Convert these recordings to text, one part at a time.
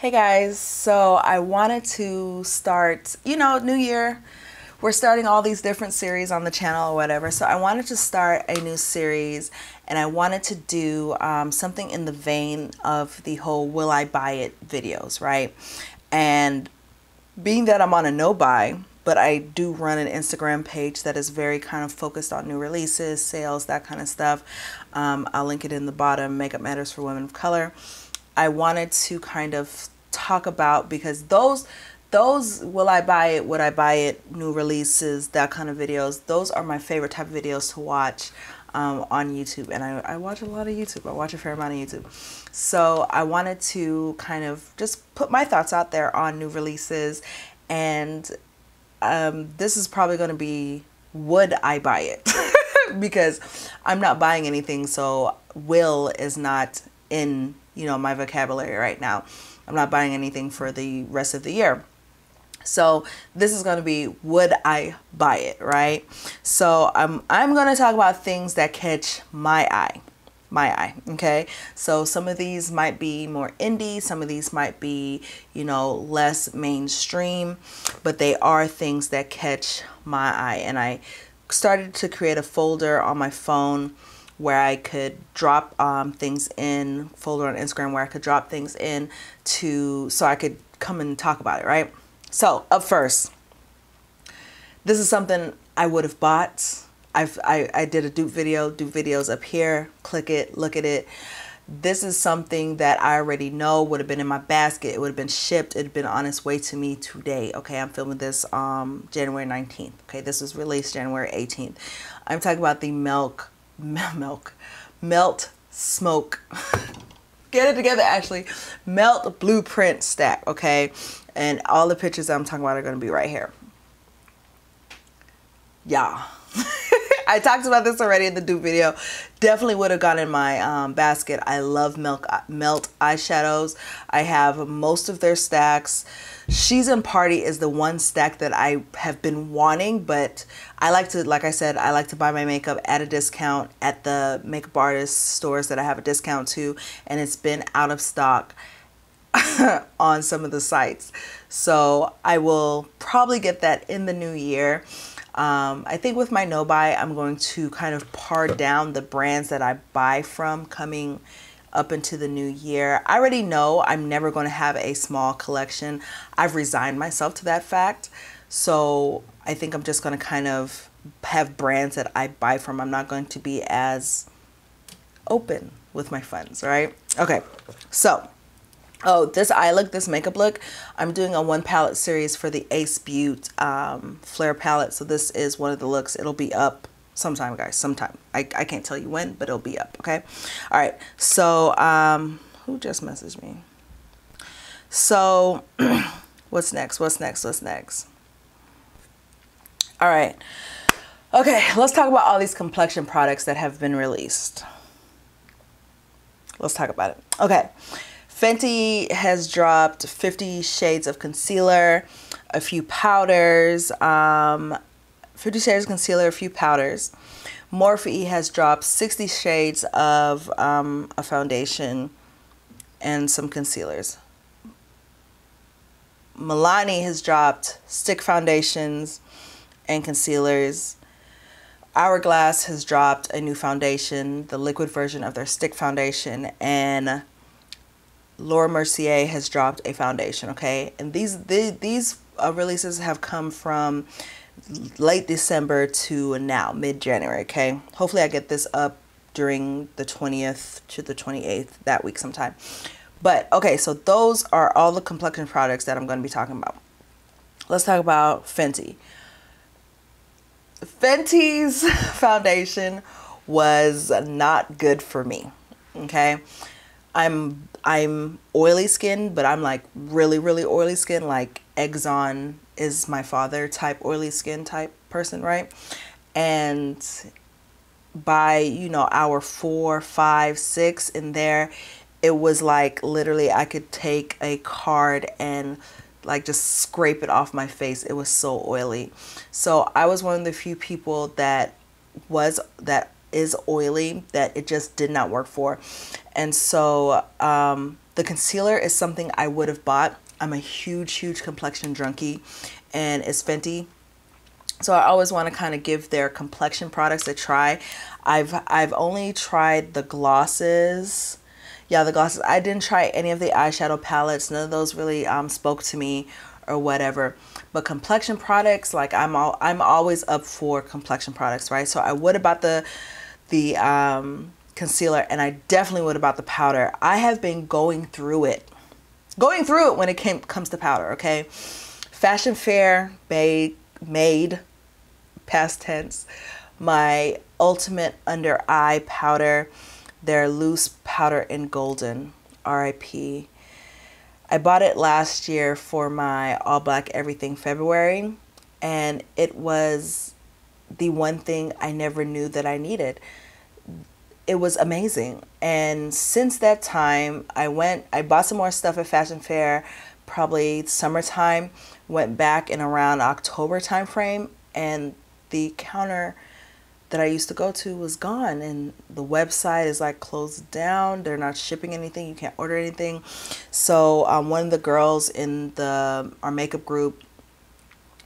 Hey guys, so I wanted to start, new year. We're starting all these different series on the channel or whatever. So I wanted to start a new series and I wanted to do something in the vein of the whole will I buy it videos, right? And being that I'm on a no buy, but I do run an Instagram page that is very kind of focused on new releases, sales, that kind of stuff. I'll link it in the bottom, Makeup Matters for Women of Color. I wanted to kind of talk about, because those will I buy it, would I buy it, new releases, that kind of videos, those are my favorite type of videos to watch on YouTube. And I watch a lot of YouTube. I watch a fair amount of YouTube. So I wanted to kind of just put my thoughts out there on new releases. And this is probably going to be, would I buy it? Because I'm not buying anything, so will is not in my vocabulary right now. I'm not buying anything for the rest of the year. So this is going to be, would I buy it, right? So I'm going to talk about things that catch my eye. Okay. So some of these might be more indie. Some of these might be, less mainstream, but they are things that catch my eye. And I started to create a folder on my phone where I could drop things in, folder on Instagram where I could drop things in so I could come and talk about it, right? So up first, this is something I would have bought. I did a dupe video, dupe videos up here, click it, look at it. This is something that I already know would have been in my basket. It would have been shipped. It had been on its way to me today. Okay, I'm filming this January 19th. Okay, this was released January 18th. I'm talking about the Melt Smoke. Get it together, Ashley. Melt Blueprint Stack, okay? And all the pictures I'm talking about are going to be right here. Yeah. I talked about this already in the dupe video. Definitely would have gone in my basket. I love Melt eyeshadows. I have most of their stacks. She's in Party is the one stack that I have been wanting, but I like to, like I said, I like to buy my makeup at a discount at the makeup artist stores that I have a discount to, and it's been out of stock on some of the sites. So I will probably get that in the new year. I think with my no buy, I'm going to kind of par down the brands that I buy from coming up into the new year. I already know I'm never going to have a small collection. I've resigned myself to that fact. So I think I'm just going to kind of have brands that I buy from. I'm not going to be as open with my funds, right? Okay, so this eye look, this makeup look, I'm doing a one palette series for the Ace Beauty Flare palette. So this is one of the looks. It'll be up sometime, guys, sometime. I can't tell you when, but it'll be up, okay? All right, so who just messaged me? So what's next? All right, okay, let's talk about all these complexion products that have been released. Let's talk about it. Okay, Fenty has dropped 50 shades of concealer, a few powders, 50 shades of concealer, a few powders. Morphe has dropped 60 shades of a foundation and some concealers. Milani has dropped stick foundations and concealers. Hourglass has dropped a new foundation, the liquid version of their stick foundation, and Laura Mercier has dropped a foundation, okay? And these releases have come from late December to now, mid-January, okay? Hopefully I get this up during the 20th to the 28th, that week sometime. But, okay, so those are all the complexion products that I'm going to be talking about. Let's talk about Fenty. Fenty's foundation was not good for me, okay? I'm oily skin, but I'm like really oily skin, like Exxon is my father type oily skin type person, right? And by hour 4, 5, 6 in there, it was like literally I could take a card and like just scrape it off my face. It was so oily. So I was one of the few people that is oily that it just did not work for. And so the concealer is something I would have bought. I'm a huge complexion junkie, and it's Fenty. So I always want to kind of give their complexion products a try. I've only tried the glosses. Yeah, the glosses. I didn't try any of the eyeshadow palettes. None of those really spoke to me or whatever. But complexion products, like I'm always up for complexion products, right? So I would have bought the concealer, and I definitely would have bought the powder. I have been going through it when it comes to powder, okay? Fashion Fair made past tense my ultimate under eye powder, their loose powder in golden, RIP. I bought it last year for my all black everything February, and it was the one thing I never knew that I needed. It was amazing. And since that time, I bought some more stuff at Fashion Fair, probably summertime, went back in around October time frame, and the counter that I used to go to was gone, and the website is like closed down. They're not shipping anything. You can't order anything. So one of the girls in our makeup group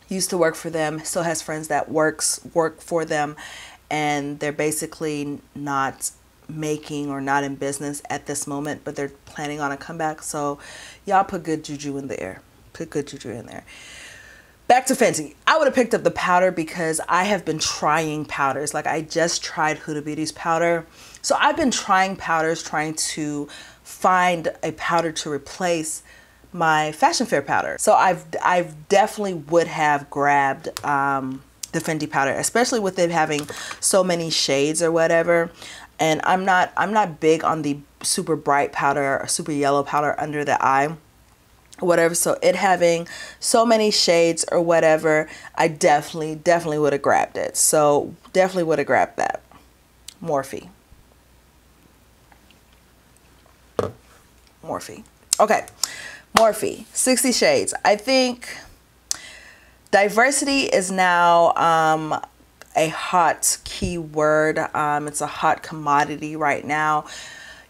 used to work for them, still has friends that work for them, and they're basically not making or not in business at this moment, but they're planning on a comeback. So y'all put good juju in there. Put good juju in there. Back to Fenty. I would have picked up the powder because I have been trying powders. Like I just tried Huda Beauty's powder. So I've been trying powders, trying to find a powder to replace my Fashion Fair powder. So I've definitely would have grabbed the Fenty powder, especially with it having so many shades or whatever. And I'm not big on the super bright powder or super yellow powder under the eye, whatever. So it having so many shades or whatever, I definitely would have grabbed it. So definitely would have grabbed that. Morphe. Okay. Morphe, 60 shades. I think diversity is now a hot keyword. It's a hot commodity right now.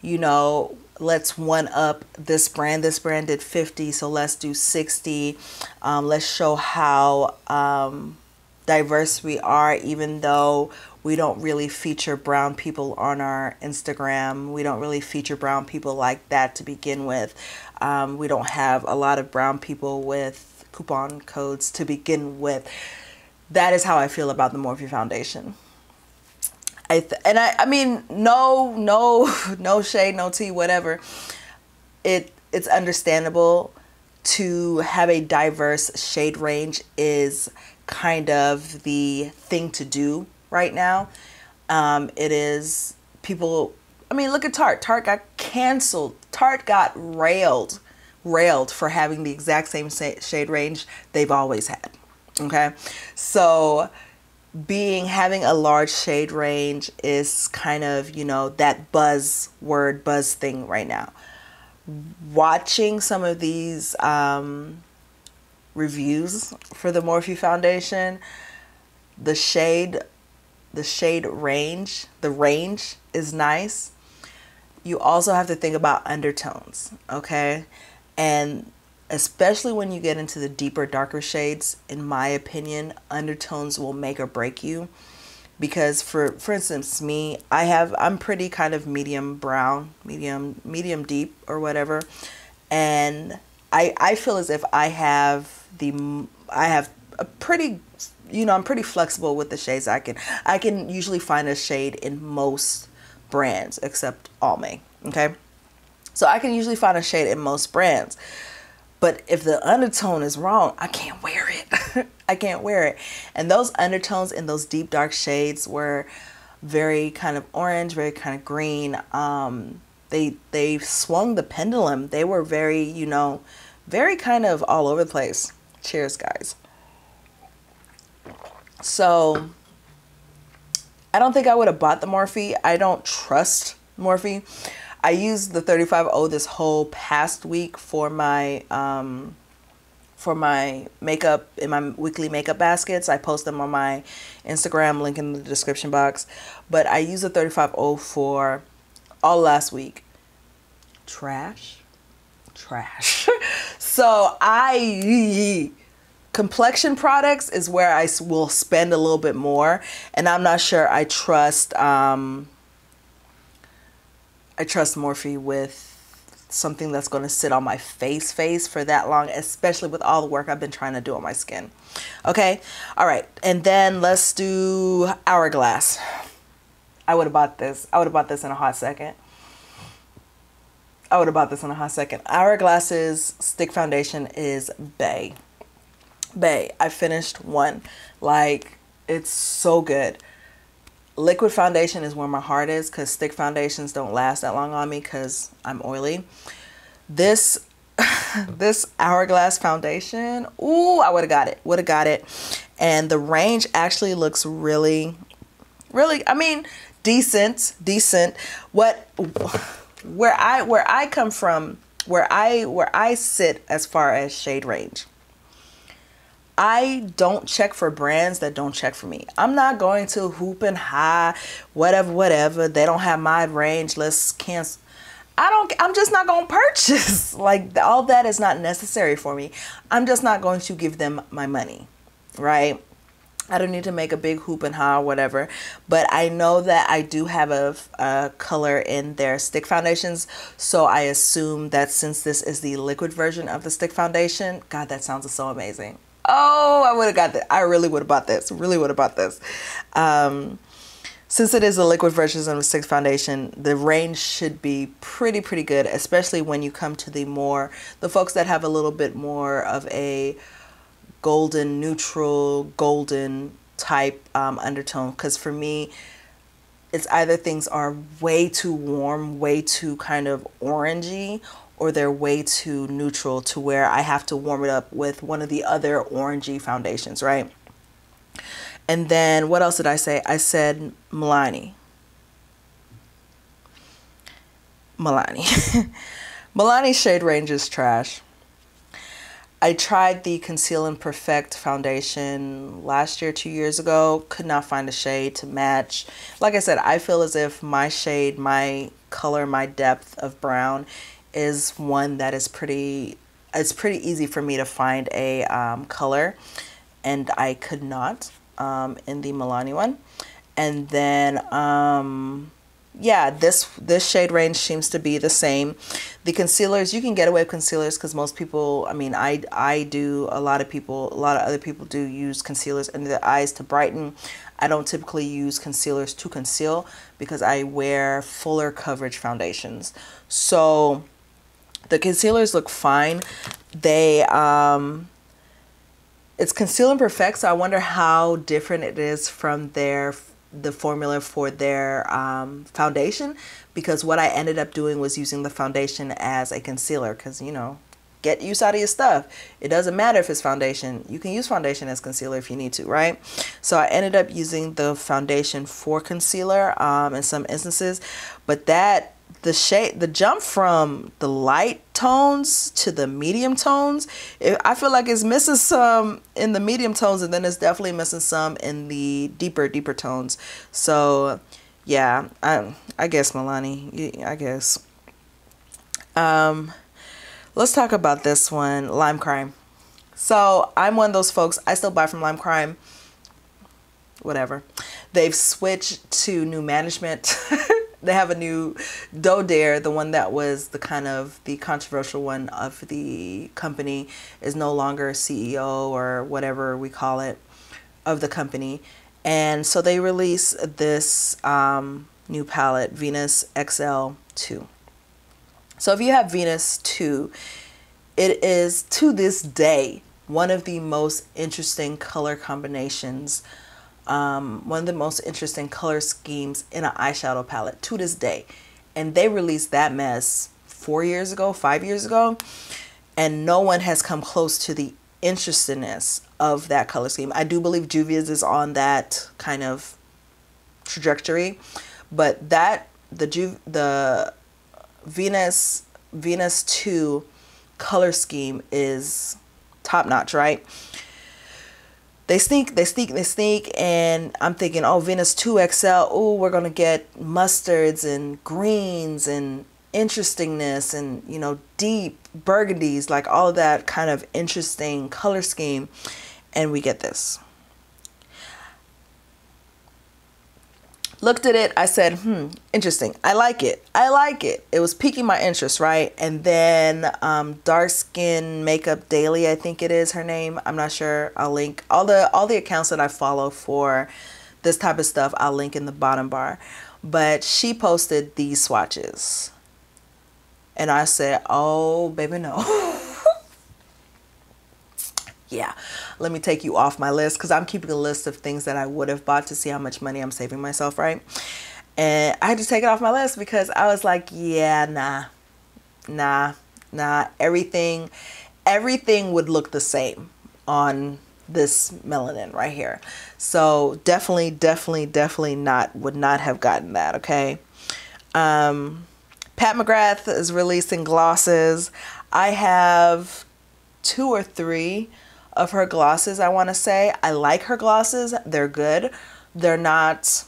You know, let's one up this brand. This brand did 50, so let's do 60. Let's show how diverse we are, even though we don't really feature brown people on our Instagram. We don't really feature brown people like that to begin with. We don't have a lot of brown people with coupon codes to begin with. That is how I feel about the Morphe foundation. I mean, no shade, no tea, whatever. It's understandable to have a diverse shade range is kind of the thing to do right now. It is people. I mean, look at Tarte. Tarte got canceled. Tarte got railed for having the exact same shade range they've always had. Okay, so having a large shade range is kind of, you know, that buzz thing right now. Watching some of these reviews for the Morphe foundation, the range is nice. You also have to think about undertones, okay? And especially when you get into the deeper, darker shades, in my opinion, undertones will make or break you. Because for instance, me, I'm pretty kind of medium brown, medium deep or whatever. And I feel as if I have a pretty, you know, I'm pretty flexible with the shades. I can usually find a shade in most brands except Almay, okay? So I can usually find a shade in most brands. But if the undertone is wrong, I can't wear it. I can't wear it. And those undertones in those deep dark shades were very kind of orange, very kind of green. They swung the pendulum. They were very, you know, very kind of all over the place. Cheers, guys. So I don't think I would have bought the Morphe. I don't trust Morphe. I used the 35O this whole past week for my for my makeup, in my weekly makeup baskets. I post them on my Instagram, link in the description box. But I used a 35O for all last week. Trash. So complexion products is where I will spend a little bit more, and I'm not sure I trust Morphe with something that's going to sit on my face for that long, especially with all the work I've been trying to do on my skin. Okay, all right, and then let's do Hourglass. I would have bought this in a hot second. Hourglass's stick foundation is bae. I finished one. Like, it's so good. Liquid foundation is where my heart is, because stick foundations don't last that long on me because I'm oily. This Hourglass foundation, ooh, I would have got it. And the range actually looks really, I mean, decent. Where I come from, where I sit as far as shade range, I don't check for brands that don't check for me. I'm not going to hoop and high, whatever. They don't have my range. Let's cancel. I'm just not going to purchase. Like, all that is not necessary for me. I'm just not going to give them my money, right? I don't need to make a big hoop and ha, whatever. But I know that I do have a color in their stick foundations. So I assume that since this is the liquid version of the stick foundation, God, that sounds so amazing. Oh, I would have got that. I really would have bought this. Since it is a liquid version of the stick foundation, the range should be pretty good, especially when you come to the folks that have a little bit more of a golden, neutral, golden type undertone. Because for me, it's either things are way too warm, way too kind of orangey, or they're way too neutral to where I have to warm it up with one of the other orangey foundations, right? And then what else did I say? I said Milani. Milani's shade range is trash. I tried the Conceal and Perfect foundation last year, 2 years ago. Could not find a shade to match. Like I said, I feel as if my shade, my color, my depth of brown is one that is it's pretty easy for me to find a color, and I could not in the Milani one. And then yeah, this shade range seems to be the same. The concealers, you can get away with concealers because most people, I mean, I do, a lot of other people do use concealers under their eyes to brighten. I don't typically use concealers to conceal because I wear fuller coverage foundations. So the concealers look fine. They it's Conceal and Perfect, so I wonder how different it is from the formula for their foundation, because what I ended up doing was using the foundation as a concealer, because, you know, get use out of your stuff. It doesn't matter if it's foundation. You can use foundation as concealer if you need to, right? So I ended up using the foundation for concealer in some instances, but the jump from the light tones to the medium tones, I feel like it's missing some in the medium tones, and then it's definitely missing some in the deeper tones. So yeah, I guess Milani, I guess. Let's talk about this one, Lime Crime. So I'm one of those folks, I still buy from Lime Crime, whatever. They've switched to new management. They have a new Doe Dare, the one that was the controversial one of the company, is no longer CEO or whatever we call it of the company. And so they released this new palette, Venus XL2. So if you have Venus 2, it is to this day one of the most interesting color combinations, one of the most interesting color schemes in an eyeshadow palette to this day. And they released that mess 4 years ago, 5 years ago, and no one has come close to the interestedness of that color scheme. I do believe Juvia's is on that kind of trajectory, but the Venus 2 color scheme is top notch, right? They sneak, and I'm thinking, oh, Venus 2XL, oh, we're gonna get mustards and greens and interestingness and, you know, deep burgundies, like all of that kind of interesting color scheme, and we get this. Looked at it, I said, interesting. I like it. It was piquing my interest, right? And then Dark Skin Makeup Daily, I think it is her name. I'm not sure. I'll link all the accounts that I follow for this type of stuff. I'll link in the bottom bar. But she posted these swatches. And I said, oh, baby, no. Yeah, let me take you off my list, because I'm keeping a list of things that I would have bought to see how much money I'm saving myself, right? And I had to take it off my list because I was like, yeah, nah. Everything would look the same on this melanin right here. So definitely would not have gotten that, okay? Pat McGrath is releasing glosses. I have 2 or 3 of her glosses, I want to say. I like her glosses. They're good. They're not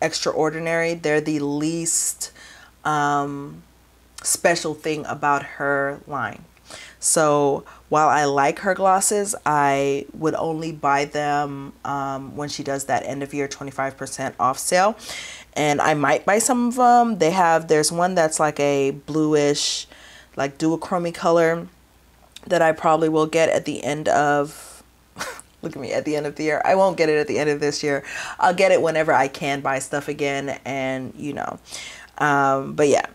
extraordinary. They're the least special thing about her line. So while I like her glosses, I would only buy them when she does that end of year 25% off sale. And I might buy some of them. There's one that's like a bluish, like duochrome color, that I probably will get at the end of, look at me, at the end of the year. I won't get it at the end of this year. I'll get it whenever I can buy stuff again, and you know. But yeah.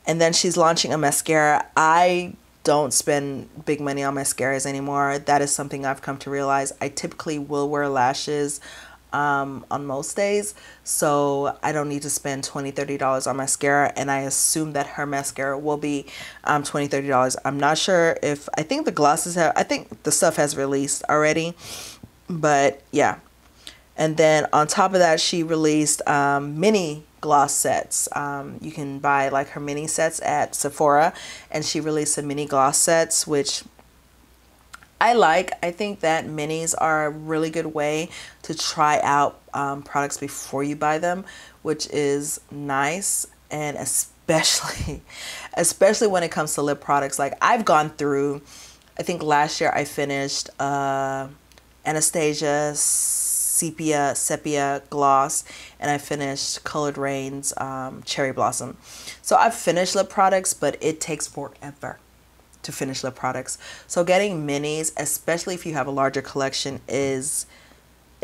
And then she's launching a mascara. I don't spend big money on mascaras anymore. That is something I've come to realize. I typically will wear lashes on most days, so I don't need to spend $20-$30 on mascara, and I assume that her mascara will be $20-$30. I'm not sure if, I think the glosses have, I think the stuff has released already, but yeah. And then on top of that, she released mini gloss sets. You can buy like her mini sets at Sephora, and she released some mini gloss sets, which I like. I think that minis are a really good way to try out products before you buy them, which is nice. And especially when it comes to lip products. Like I've gone through, I think last year I finished Anastasia Sepia gloss, and I finished Colored Rain's Cherry Blossom. So I've finished lip products, but it takes forever to finish lip products. So getting minis, especially if you have a larger collection, it's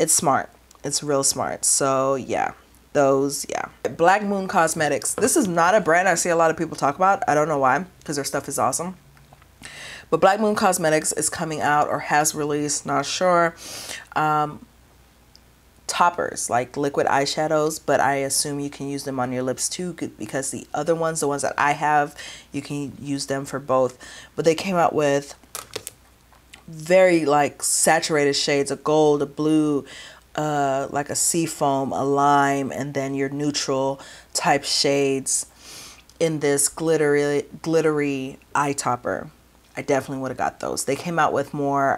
smart. It's real smart. So yeah, those, yeah. Black Moon Cosmetics. This is not a brand I see a lot of people talk about. I don't know why, because their stuff is awesome. But Black Moon Cosmetics is coming out, or has released, not sure, toppers, like liquid eyeshadows, but I assume you can use them on your lips too, because the other ones, the ones that I have, you can use them for both. But they came out with very like saturated shades, a gold, a blue, like a sea foam, a lime, and then your neutral type shades in this glittery eye topper. I definitely would have got those. They came out with more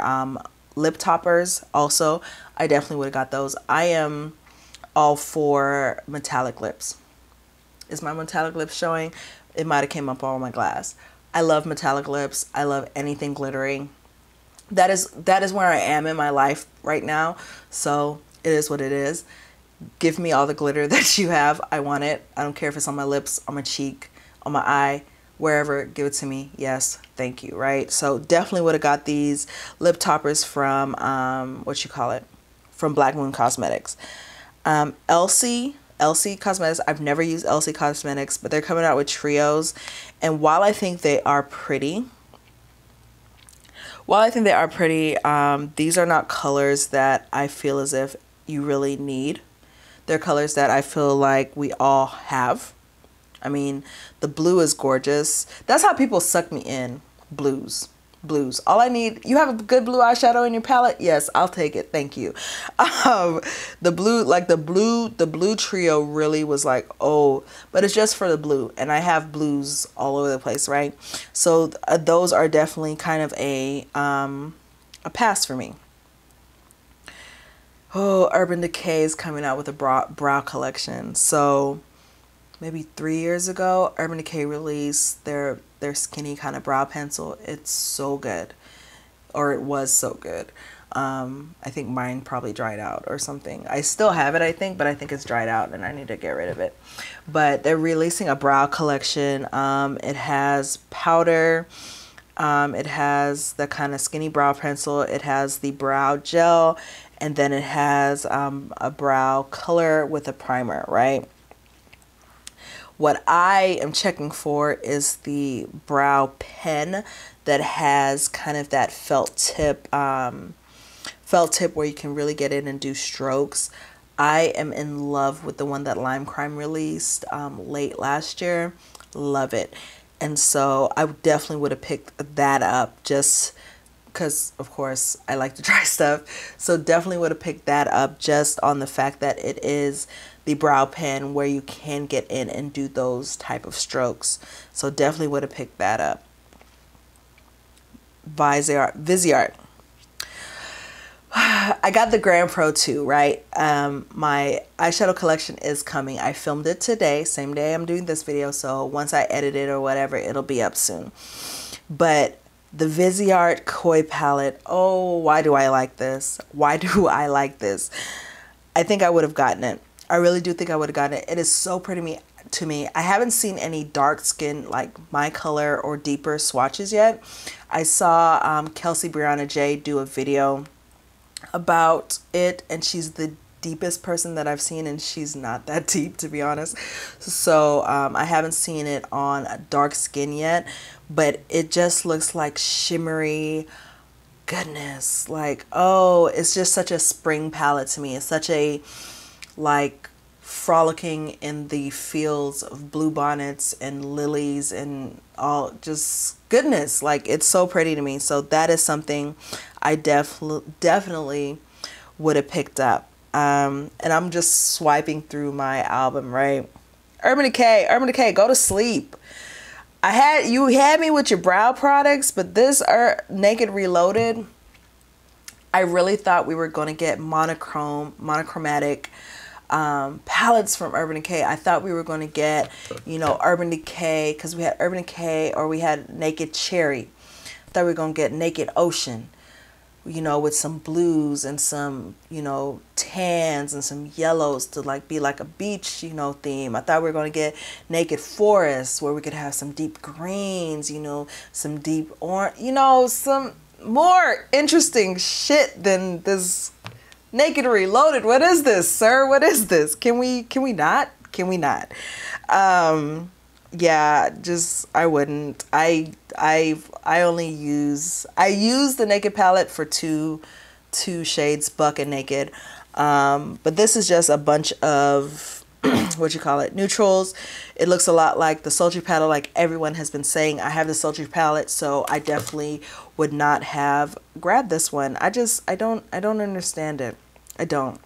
lip toppers also. I definitely would have got those. I am all for metallic lips. Is my metallic lips showing? It might have came up on my glass. I love metallic lips. I love anything glittery. That is where I am in my life right now. So it is what it is. Give me all the glitter that you have. I want it. I don't care if it's on my lips, on my cheek, on my eye, wherever. Give it to me. Yes, thank you, right? So definitely would have got these lip toppers from from Black Moon Cosmetics. Elsie Cosmetics. I've never used Elsie Cosmetics, but they're coming out with trios, and while I think they are pretty, these are not colors that I feel as if you really need. They're colors that I feel like we all have. I mean, the blue is gorgeous. That's how people suck me in. Blues. All I need, you have a good blue eyeshadow in your palette? Yes, I'll take it. Thank you. The blue, like the blue trio really was like, oh, but it's just for the blue. And I have blues all over the place, right? So those are definitely kind of a a pass for me. Oh, Urban Decay is coming out with a brow collection. So maybe 3 years ago, Urban Decay released their skinny kind of brow pencil. It's so good, or it was so good. I think mine probably dried out or something. I still have it, I think, but I think it's dried out and I need to get rid of it. But they're releasing a brow collection. It has powder. It has the kind of skinny brow pencil. It has the brow gel, and then it has a brow color with a primer, right? What I am checking for is the brow pen that has kind of that felt tip where you can really get in and do strokes. I am in love with the one that Lime Crime released late last year. Love it. And so I definitely would have picked that up just because, of course, I like to try stuff. So definitely would have picked that up just on the fact that it is the brow pen where you can get in and do those type of strokes. So definitely would have picked that up. Viseart. I got the Grand Pro 2, right? My eyeshadow collection is coming. I filmed it today, same day I'm doing this video. So once I edit it or whatever, it'll be up soon. But the Viseart Koi palette, oh, why do I like this? Why do I like this? I think I would have gotten it. I really do think I would have gotten it. It is so pretty to me. I haven't seen any dark skin like my color or deeper swatches yet. I saw Kelsey Brianna J do a video about it, and she's the deepest person that I've seen, and she's not that deep, to be honest. So I haven't seen it on dark skin yet, but it just looks like shimmery goodness. Like, oh, it's just such a spring palette to me. It's such a like frolicking in the fields of bluebonnets and lilies and all, just goodness. Like, it's so pretty to me. So that is something I definitely would have picked up. And I'm just swiping through my album, right? Urban Decay, go to sleep. You had me with your brow products, but this Naked Reloaded, I really thought we were going to get monochromatic palettes from Urban Decay. I thought we were going to get, you know, Urban Decay, because we had Urban Decay, or we had Naked Cherry. I thought we were going to get Naked Ocean, you know, with some blues and some, you know, tans and some yellows to like be like a beach, you know, theme. I thought we were going to get Naked Forest, where we could have some deep greens, you know, some deep orange, you know, some more interesting shit than this Naked Reloaded. What is this, sir? What is this? Can we not? Can we not? Yeah, just, I wouldn't. I use the Naked palette for two shades, Buck and Naked. But this is just a bunch of what you call it, neutrals. It looks a lot like the Sultry palette, like everyone has been saying. I have the Sultry palette, so I definitely would not have grabbed this one. I don't understand it. I don't.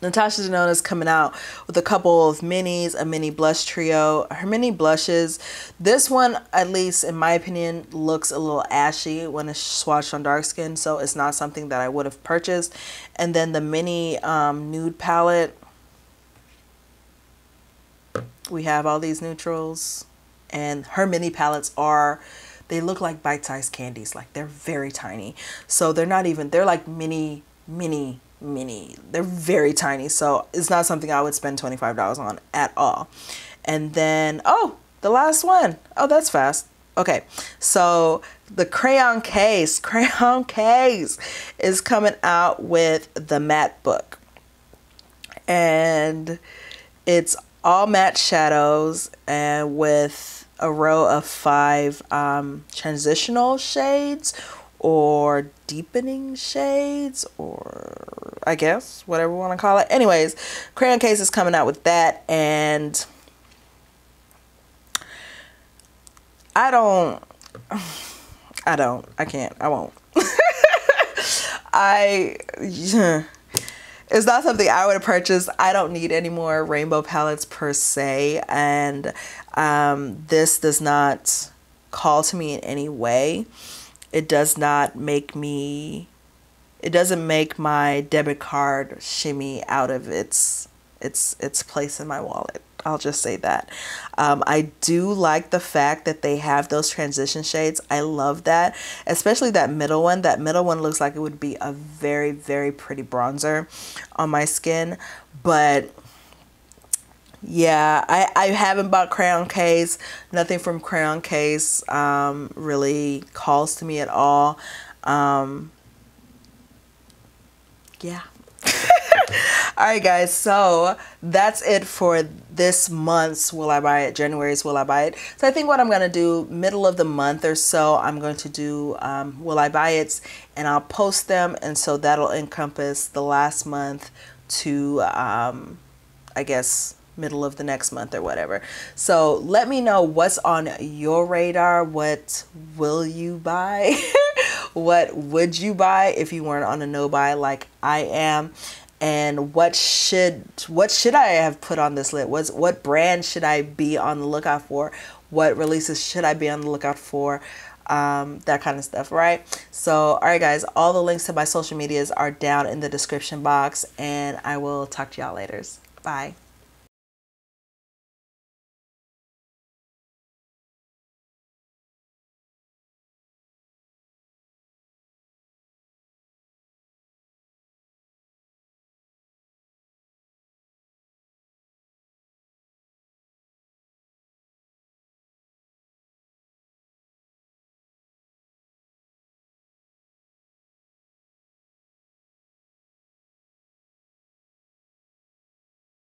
Natasha Denona is coming out with a couple of minis, a mini blush trio. Her mini blushes, this one, at least in my opinion, looks a little ashy when it's swatched on dark skin, so it's not something that I would have purchased. And then the mini nude palette, we have all these neutrals, and her mini palettes they look like bite-sized candies. Like, they're very tiny. So they're not even, they're like mini. They're very tiny. So it's not something I would spend $25 on at all. And then, oh, the last one. Oh, that's fast. Okay, so the crayon case is coming out with the matte book. And it's all matte shadows, and with a row of 5 transitional shades or deepening shades, or I guess whatever you want to call it. Anyways, crayon case is coming out with that, and I won't. It's not something I would have purchased. I don't need any more rainbow palettes per se, and this does not call to me in any way. It does not make me it doesn't make my debit card shimmy out of its place in my wallet. I'll just say that. I do like the fact that they have those transition shades. I love that, especially that middle one. That middle one looks like it would be a very, very pretty bronzer on my skin. But yeah, I haven't bought Crayon Case. Nothing from Crayon Case really calls to me at all. Yeah. All right, guys, so that's it for this month's Will I Buy It, January's Will I Buy It. So I think what I'm going to do, middle of the month or so, I'm going to do Will I Buy It's, and I'll post them, and so that'll encompass the last month to, I guess, middle of the next month or whatever. So let me know what's on your radar. What will you buy? What would you buy if you weren't on a no buy like I am? And what should I have put on this list? What brand should I be on the lookout for? What releases should I be on the lookout for? That kind of stuff, right? So, all right, guys, all the links to my social medias are down in the description box, and I will talk to y'all later. Bye.